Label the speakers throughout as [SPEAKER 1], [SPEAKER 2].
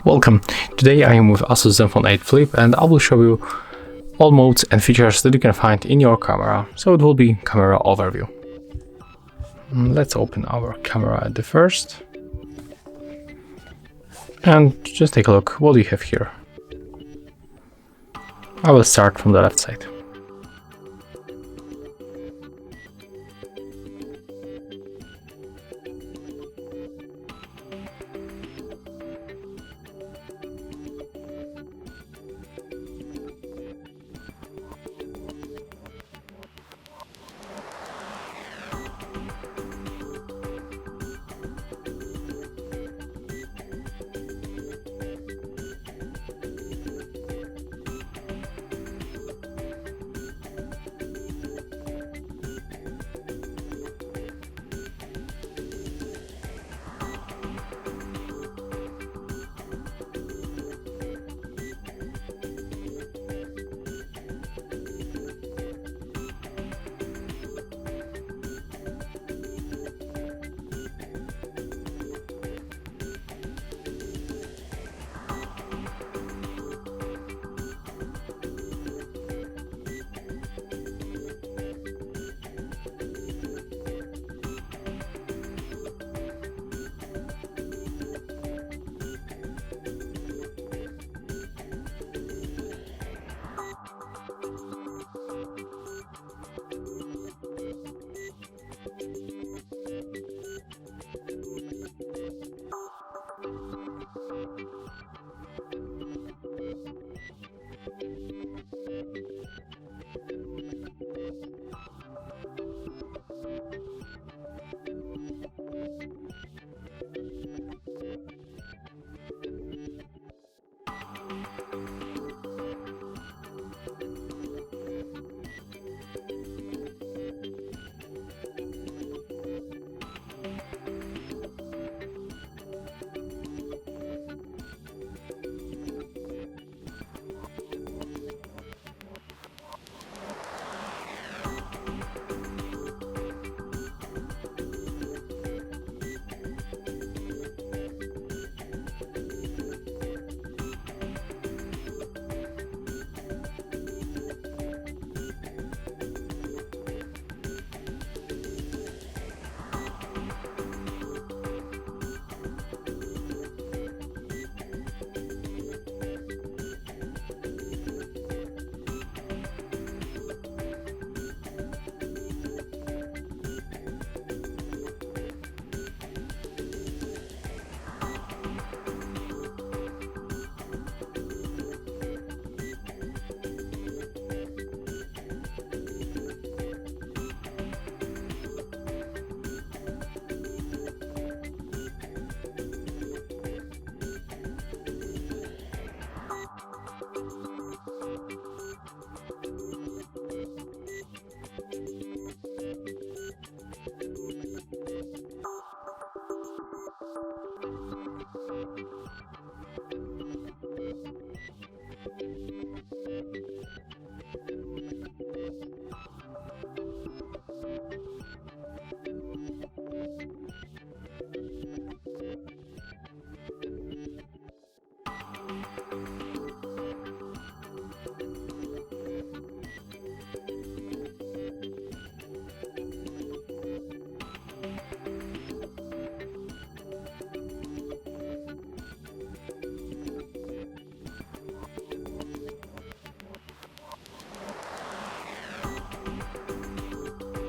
[SPEAKER 1] Welcome! Today I am with ASUS ZenFone 8 Flip and I will show you all modes and features that you can find in your camera. So it will be camera overview. Let's open our camera at the first. And just take a look what we have here. I will start from the left side.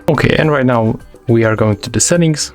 [SPEAKER 1] Okay, and right now we are going to the settings.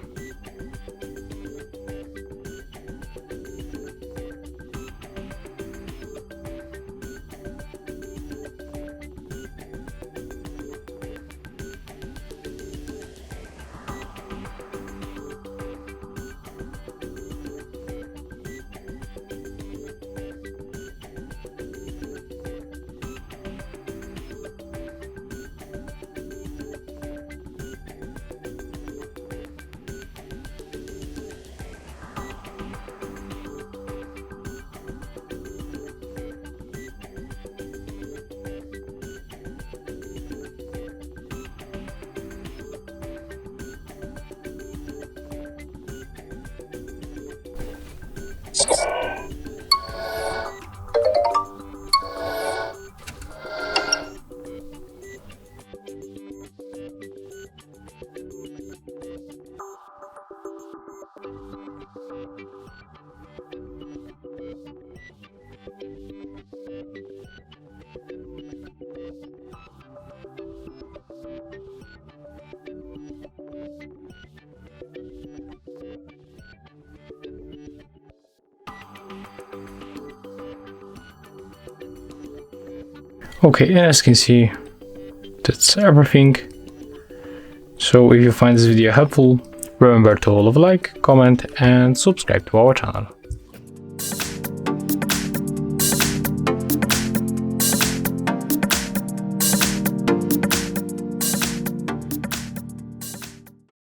[SPEAKER 1] Okay, and as you can see, that's everything. So if you find this video helpful, remember to leave a like, comment and subscribe to our channel.